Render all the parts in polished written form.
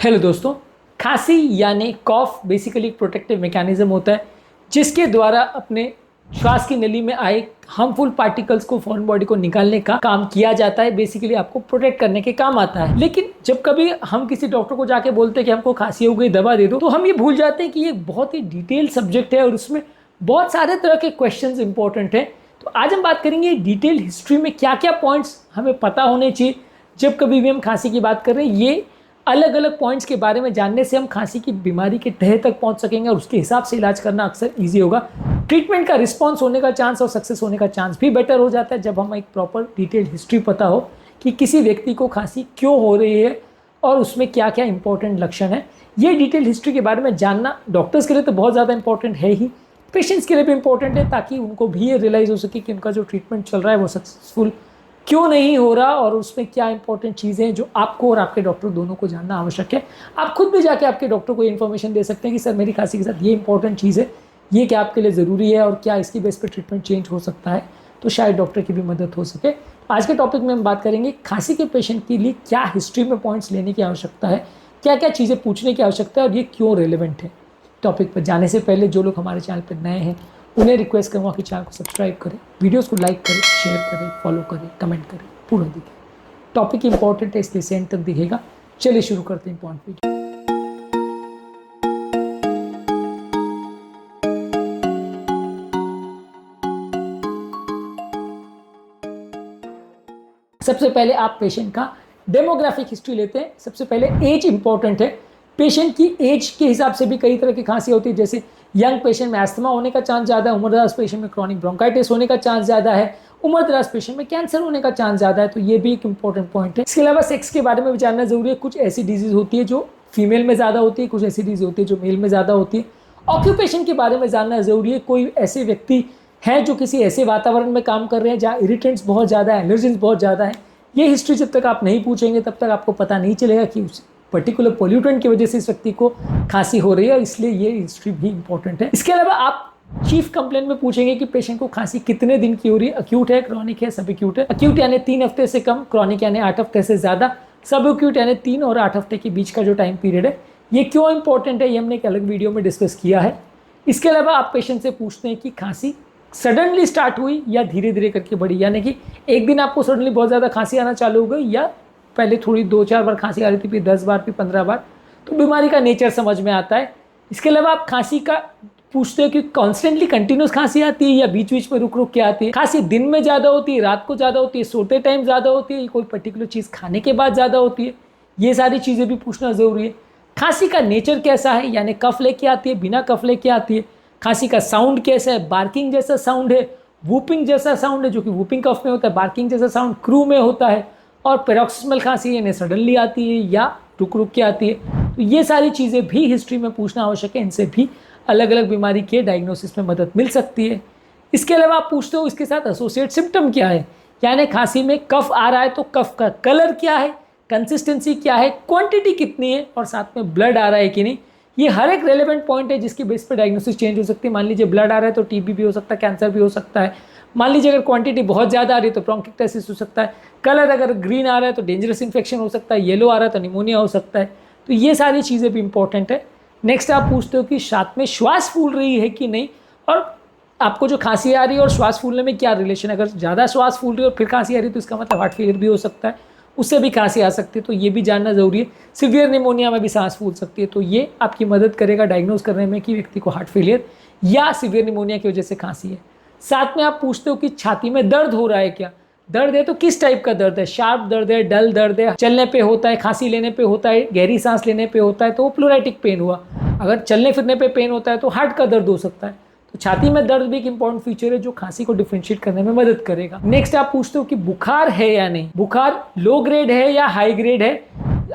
Hello दोस्तों, खांसी यानी कॉफ बेसिकली एक प्रोटेक्टिव मैकेनिज्म होता है जिसके द्वारा अपने श्वास की नली में आए हार्मफुल पार्टिकल्स को फॉरेन बॉडी को निकालने का काम किया जाता है। बेसिकली आपको प्रोटेक्ट करने के काम आता है। लेकिन जब कभी हम किसी डॉक्टर को जाके बोलते हैं कि हमको खांसी हो गई, दवा दे दो, तो हम ये भूल जाते हैं कि ये बहुत ही डिटेल सब्जेक्ट है और उसमें बहुत सारे तरह के क्वेश्चंस इंपॉर्टेंट हैं। तो आज हम बात करेंगे डिटेल हिस्ट्री में क्या क्या पॉइंट्स हमें पता होने चाहिए जब कभी भी हम खांसी की बात कर रहे हैं। ये अलग अलग पॉइंट्स के बारे में जानने से हम खांसी की बीमारी के तह तक पहुंच सकेंगे और उसके हिसाब से इलाज करना अक्सर ईजी होगा। ट्रीटमेंट का रिस्पॉन्स होने का चांस और सक्सेस होने का चांस भी बेटर हो जाता है जब हमें एक प्रॉपर डिटेल हिस्ट्री पता हो कि किसी व्यक्ति को खांसी क्यों हो रही है और उसमें क्या क्या इंपॉर्टेंट लक्षण है। ये डिटेल हिस्ट्री के बारे में जानना डॉक्टर्स के लिए तो बहुत ज़्यादा इंपॉर्टेंट है ही, पेशेंट्स के लिए भी इंपॉर्टेंट है, ताकि उनको भी ये रियलाइज़ हो सके कि उनका जो ट्रीटमेंट चल रहा है वो सक्सेसफुल क्यों नहीं हो रहा और उसमें क्या इंपॉर्टेंट चीज़ें हैं जो आपको और आपके डॉक्टर दोनों को जानना आवश्यक है। आप खुद भी जाके आपके डॉक्टर को इन्फॉर्मेशन दे सकते हैं कि सर मेरी खांसी के साथ ये इंपॉर्टेंट चीज़ है, ये क्या आपके लिए ज़रूरी है और क्या इसकी बेस पर ट्रीटमेंट चेंज हो सकता है, तो शायद डॉक्टर की भी मदद हो सके। आज के टॉपिक में हम बात करेंगे खांसी के पेशेंट के लिए क्या हिस्ट्री में पॉइंट्स लेने की आवश्यकता है, क्या क्या चीज़ें पूछने की आवश्यकता है और ये क्यों रेलिवेंट है। टॉपिक पर जाने से पहले जो लोग हमारे चैनल पर नए हैं उन्हें रिक्वेस्ट करूँगा कि चैनल को सब्सक्राइब करें, वीडियोस को लाइक करें, शेयर करें, फॉलो करें, कमेंट करें, पूरा दिखे। टॉपिक इंपॉर्टेंट है इसलिए सेंड तक दिखेगा। चलिए शुरू करते हैं पॉइंट वीडियो। सबसे पहले आप पेशेंट का डेमोग्राफिक हिस्ट्री लेते हैं। सबसे पहले एज इंपॉर्टेंट है। पेशेंट की एज के हिसाब से भी कई तरह की खांसी होती है, जैसे यंग पेशेंट में अस्थमा होने का चांस ज़्यादा है, उम्रदराज पेशेंट में क्रॉनिक ब्रोंकाइटिस होने का चांस ज़्यादा है, उम्रदराज पेशेंट में कैंसर होने का चांस ज़्यादा है। तो ये भी एक इंपॉर्टेंट पॉइंट है। इसके अलावा सेक्स के बारे में भी जानना जरूरी है। कुछ ऐसी डिजीज़ होती है जो फीमेल में ज़्यादा होती है, कुछ ऐसी डिजीज़ होती है जो मेल में ज़्यादा होती है। ऑक्यूपेशन के बारे में जानना ज़रूरी है। कोई ऐसे व्यक्ति हैं जो किसी ऐसे वातावरण में काम कर रहे हैं जहाँ इरिटेंट्स बहुत ज़्यादा है, एलर्जेंस बहुत ज़्यादा है। ये हिस्ट्री जब तक आप नहीं पूछेंगे तब तक आपको पता नहीं चलेगा कि उस पर्टिकुलर पोल्यूटेंट की वजह से इस व्यक्ति को खांसी हो रही है, इसलिए ये हिस्ट्री भी इंपॉर्टेंट है। इसके अलावा आप चीफ कंप्लेंट में पूछेंगे कि पेशेंट को खांसी कितने दिन की हो रही है, अक्यूट है, क्रॉनिक है, सब एक्यूट है। अक्यूट यानी 3 हफ्ते से कम, क्रॉनिक यानी 8 हफ्ते से ज़्यादा, सब एक्यूट यानी 3 और 8 हफ्ते के बीच का जो टाइम पीरियड है। ये क्यों इंपॉर्टेंट है ये हमने एक अलग वीडियो में डिस्कस किया है। इसके अलावा आप पेशेंट से पूछते हैं कि खांसी सडनली स्टार्ट हुई या धीरे धीरे करके बढ़ी, यानी कि एक दिन आपको सडनली बहुत ज़्यादा खांसी आना चालू हो गई या पहले थोड़ी 2-4 बार खांसी आ रही थी, फिर 10 बार, फिर 15 बार। तो बीमारी का नेचर समझ में आता है। इसके अलावा आप खांसी का पूछते हो कि कॉन्स्टेंटली कंटिन्यूस खांसी आती है या बीच बीच में रुक रुक के आती है। खांसी दिन में ज़्यादा होती है, रात को ज़्यादा होती है, सोते टाइम ज़्यादा होती है, कोई पर्टिकुलर चीज़ खाने के बाद ज़्यादा होती है। ये सारी चीज़ें भी पूछना ज़रूरी है। खांसी का नेचर कैसा है, यानी कफ लेके आती है, बिना कफ लेके आती है। खांसी का साउंड कैसा है, बार्किंग जैसा साउंड है, वूपिंग जैसा साउंड है जो कि वूपिंग कफ में होता है, बार्किंग जैसा साउंड क्रू में होता है, और पैरोक्सिस्मल खांसी यानी सडनली आती है या रुक रुक के आती है। तो ये सारी चीज़ें भी हिस्ट्री में पूछना आवश्यक है। इनसे भी अलग अलग बीमारी के डायग्नोसिस में मदद मिल सकती है। इसके अलावा आप पूछते हो इसके साथ एसोसिएट सिम्टम क्या है, यानी खांसी में कफ आ रहा है तो कफ का कलर क्या है, कंसिस्टेंसी क्या है, क्वांटिटी कितनी है और साथ में ब्लड आ रहा है कि नहीं। ये हर एक रेलेवेंट पॉइंट है जिसकी बेस पर डायग्नोसिस चेंज हो सकती है। मान लीजिए ब्लड आ रहा है तो टीबी भी हो सकता है, कैंसर भी हो सकता है। मान लीजिए अगर क्वांटिटी बहुत ज़्यादा आ रही है तो ब्रोंकाइटिस हो सकता है। कलर अगर ग्रीन आ रहा है तो डेंजरस इन्फेक्शन हो सकता है, येलो आ रहा है तो निमोनिया हो सकता है। तो ये सारी चीज़ें भी इंपॉर्टेंट है। नेक्स्ट आप पूछते हो कि साथ में श्वास फूल रही है कि नहीं, और आपको जो खांसी आ रही है और श्वास फूलने में क्या रिलेशन है। अगर ज़्यादा श्वास फूल रही है और फिर खांसी आ रही है तो इसका मतलब हार्ट फेलियर भी हो सकता है, उससे भी खांसी आ सकती है। तो ये भी जानना ज़रूरी है। सीवियर निमोनिया में भी सांस फूल सकती है, तो ये आपकी मदद करेगा डायग्नोज करने में कि व्यक्ति को हार्ट फेलियर या सीवियर निमोनिया की वजह से खांसी है। साथ में आप पूछते हो कि छाती में दर्द हो रहा है क्या, दर्द है तो किस टाइप का दर्द है, शार्प दर्द है, डल दर्द है, चलने पे होता है, खांसी लेने पे होता है, गहरी सांस लेने पे होता है तो वो प्लूराइटिक पेन हुआ। अगर चलने फिरने पे पेन होता है तो हार्ट का दर्द हो सकता है। तो छाती में दर्द भी एक इंपॉर्टेंट फीचर है जो खांसी को डिफरेंशिएट करने में मदद करेगा। नेक्स्ट आप पूछते हो कि बुखार है या नहीं, बुखार लो ग्रेड है या हाई ग्रेड है।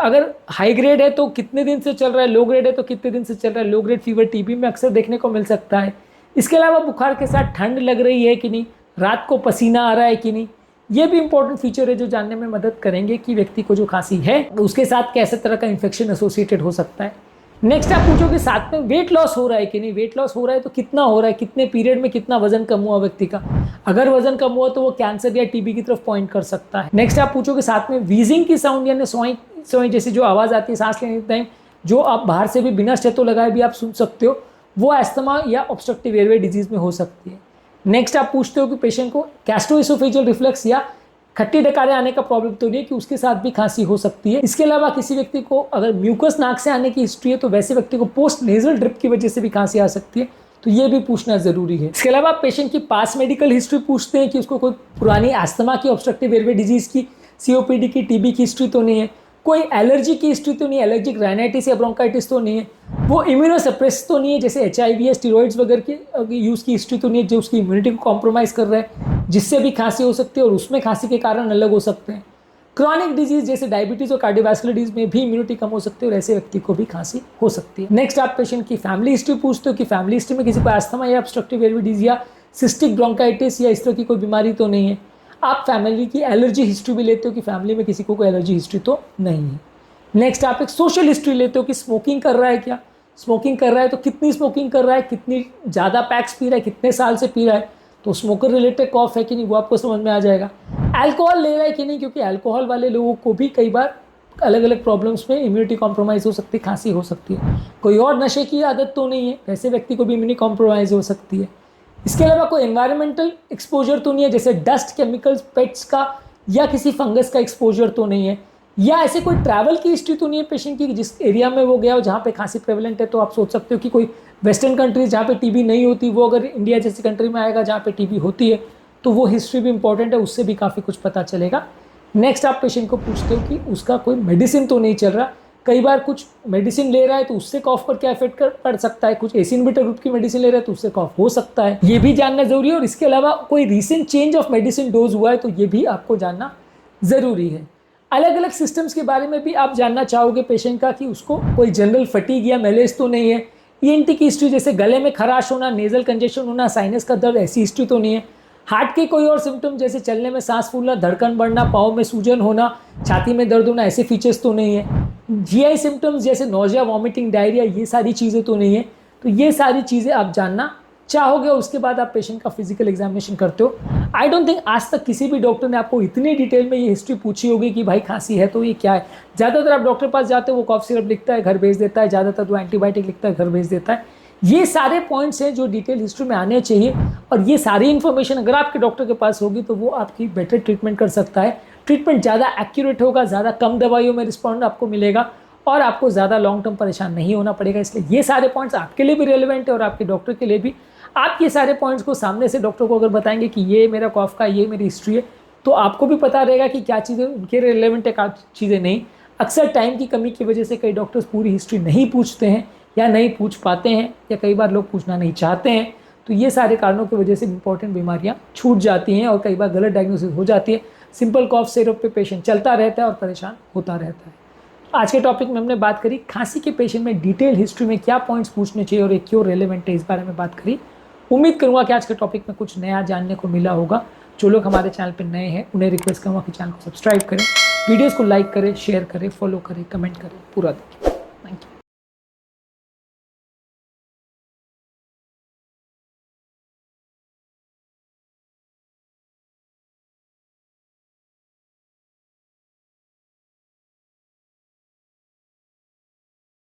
अगर हाई ग्रेड है तो कितने दिन से चल रहा है, लो ग्रेड है तो कितने दिन से चल रहा है। लो ग्रेड फीवर टीबी में अक्सर देखने को मिल सकता है। इसके अलावा बुखार के साथ ठंड लग रही है कि नहीं, रात को पसीना आ रहा है कि नहीं, ये भी इंपॉर्टेंट फीचर है जो जानने में मदद करेंगे कि व्यक्ति को जो खांसी है उसके साथ कैसे तरह का इन्फेक्शन एसोसिएटेड हो सकता है। नेक्स्ट आप पूछोगे साथ में वेट लॉस हो रहा है कि नहीं, वेट लॉस हो रहा है तो कितना हो रहा है, कितने पीरियड में कितना वजन कम हुआ व्यक्ति का। अगर वजन कम हुआ तो वो कैंसर या टीबी की तरफ पॉइंट कर सकता है। नेक्स्ट आप पूछोगे साथ में वीजिंग की साउंड यानी समय जैसे जो आवाज़ आती है सांस लेने टाइम, जो आप बाहर से भी बिना स्टेथो लगाए भी आप सुन सकते हो, वो अस्थमा या ऑब्स्ट्रक्टिव एयरवे डिजीज़ में हो सकती है। नेक्स्ट आप पूछते हो कि पेशेंट को गैस्ट्रोएसोफेजियल रिफ्लक्स या खट्टी डकारे आने का प्रॉब्लम तो नहीं है कि उसके साथ भी खांसी हो सकती है। इसके अलावा किसी व्यक्ति को अगर म्यूकस नाक से आने की हिस्ट्री है तो वैसे व्यक्ति को पोस्ट नेजल ड्रिप की वजह से भी खांसी आ सकती है, तो ये भी पूछना जरूरी है। इसके अलावा पेशेंट की पास मेडिकल हिस्ट्री पूछते हैं कि उसको कोई पुरानी अस्थमा की, ऑब्स्ट्रक्टिव एयरवे डिजीज की, सीओपीडी की, टीबी की हिस्ट्री तो नहीं है, कोई एलर्जी की हिस्ट्री तो नहीं है, एलर्जिक राइनाइटिस या ब्रोंकाइटिस तो नहीं है, वो इम्यूनोसप्रेस तो नहीं है जैसे HIV या स्टीरॉइड्स वगैरह की यूज़ की हिस्ट्री तो नहीं है जो उसकी इम्यूनिटी को कॉम्प्रोमाइज़ कर रहा है, जिससे भी खांसी हो सकती है और उसमें खांसी के कारण अलग हो सकते हैं। क्रॉनिक डिजीज जैसे डायबिटीज़ और कार्डियोवैस्कुलर डिजीज में भी इम्यूनिटी कम हो सकती है और ऐसे व्यक्ति को भी खांसी हो सकती है। नेक्स्ट आप पेशेंट की फैमिली हिस्ट्री पूछते हो कि फैमिली हिस्ट्री में किसी को अस्थमा या ऑब्स्ट्रक्टिव एयरवे डिजीज या सिस्टिक ब्रोंकाइटिस या इस तरह की कोई बीमारी तो नहीं है। आप फैमिली की एलर्जी हिस्ट्री भी लेते हो कि फैमिली में किसी को कोई एलर्जी हिस्ट्री तो नहीं है। नेक्स्ट आप एक सोशल हिस्ट्री लेते हो कि स्मोकिंग कर रहा है क्या, स्मोकिंग कर रहा है तो कितनी स्मोकिंग कर रहा है, कितनी ज़्यादा पैक्स पी रहा है, कितने साल से पी रहा है, तो स्मोकर रिलेटेड कॉफ है कि नहीं वो आपको समझ में आ जाएगा। अल्कोहल ले रहा है कि नहीं, क्योंकि अल्कोहल वाले लोगों को भी कई बार अलग अलग प्रॉब्लम्स में इम्यूनिटी कॉम्प्रोमाइज़ हो सकती है, खांसी हो सकती है। कोई और नशे की आदत तो नहीं है, ऐसे व्यक्ति को भी इम्यूनिटी कॉम्प्रोमाइज़ हो सकती है। इसके अलावा कोई एनवायरमेंटल एक्सपोजर तो नहीं है जैसे डस्ट, केमिकल्स, पेट्स का या किसी फंगस का एक्सपोजर तो नहीं है, या ऐसे कोई ट्रैवल की हिस्ट्री तो नहीं है पेशेंट की जिस एरिया में वो गया हो जहाँ पे खांसी प्रेवलेंट है। तो आप सोच सकते हो कि कोई वेस्टर्न कंट्रीज जहाँ पे टीबी नहीं होती वो अगर इंडिया जैसी कंट्री में आएगा जहाँ पे टीबी होती है, तो वो हिस्ट्री भी इंपॉर्टेंट है, उससे भी काफ़ी कुछ पता चलेगा। नेक्स्ट आप पेशेंट को पूछते हो कि उसका कोई मेडिसिन तो नहीं चल रहा। कई बार कुछ मेडिसिन ले रहा है तो उससे कॉफ पर क्या इफेक्ट पड़ सकता है, कुछ एसी इनहिबिटर ग्रुप की मेडिसिन ले रहा है तो उससे कॉफ हो सकता है, ये भी जानना जरूरी है। और इसके अलावा कोई recent change of medicine dose हुआ है तो ये भी आपको जानना ज़रूरी है। अलग अलग सिस्टम्स के बारे में भी आप जानना चाहोगे पेशेंट का कि उसको कोई जनरल फटीग या मैलेज तो नहीं है, ENT की हिस्ट्री जैसे गले में खराश होना, नेजल कंजेशन होना, साइनस का दर्द, ऐसी हिस्ट्री तो नहीं है। हार्ट के कोई और सिम्टम जैसे चलने में सांस फूलना, धड़कन बढ़ना, पाँव में सूजन होना, छाती में दर्द होना, ऐसे फीचर्स तो नहीं है। GI सिम्टम्स जैसे नोजिया, वॉमिटिंग, डायरिया, ये सारी चीज़ें तो नहीं है। तो ये सारी चीज़ें आप जानना चाहोगे और उसके बाद आप पेशेंट का फिजिकल एग्जामिनेशन करते हो। आई डोंट थिंक आज तक किसी भी डॉक्टर ने आपको इतनी डिटेल में ये हिस्ट्री पूछी होगी कि भाई खांसी है तो ये क्या है। ज़्यादातर आप डॉक्टर पास जाते हो वो कॉफ सिरप लिखता है, घर भेज देता है, ज़्यादातर वो एंटीबायोटिक लिखता है, घर भेज देता है। ये सारे पॉइंट्स हैं जो डिटेल हिस्ट्री में आने चाहिए और ये सारी इन्फॉर्मेशन अगर आपके डॉक्टर के पास होगी तो वो आपकी बेटर ट्रीटमेंट कर सकता है। ट्रीटमेंट ज़्यादा एक्यूरेट होगा, ज़्यादा कम दवाइयों में रिस्पॉन्ड आपको मिलेगा और आपको ज़्यादा लॉन्ग टर्म परेशान नहीं होना पड़ेगा। इसलिए ये सारे पॉइंट्स आपके लिए भी रेलिवेंट है और आपके डॉक्टर के लिए भी। आप ये सारे पॉइंट्स को सामने से डॉक्टर को अगर बताएंगे कि ये मेरा कॉफ का, ये मेरी हिस्ट्री है, तो आपको भी पता रहेगा कि क्या चीज़ें उनके रिलेवेंट है, क्या चीज़ें नहीं। अक्सर टाइम की कमी की वजह से कई डॉक्टर्स पूरी हिस्ट्री नहीं पूछते हैं या नहीं पूछ पाते हैं, या कई बार लोग पूछना नहीं चाहते हैं। तो ये सारे कारणों की वजह से इंपॉर्टेंट बीमारियाँ छूट जाती हैं और कई बार गलत डायग्नोसिस हो जाती है। सिंपल कॉफ सिरप पे पेशेंट चलता रहता है और परेशान होता रहता है। आज के टॉपिक में हमने बात करी खांसी के पेशेंट में डिटेल हिस्ट्री में क्या पॉइंट्स पूछने चाहिए और ये क्यों रेलेवेंट है, इस बारे में बात करी। उम्मीद करूंगा कि आज के टॉपिक में कुछ नया जानने को मिला होगा। जो लोग हमारे चैनल पर नए हैं उन्हें रिक्वेस्ट करूँगा कि चैनल को सब्सक्राइब करें, वीडियोज़ को लाइक करें, शेयर करें, फॉलो करें, कमेंट करें, पूरा देखें।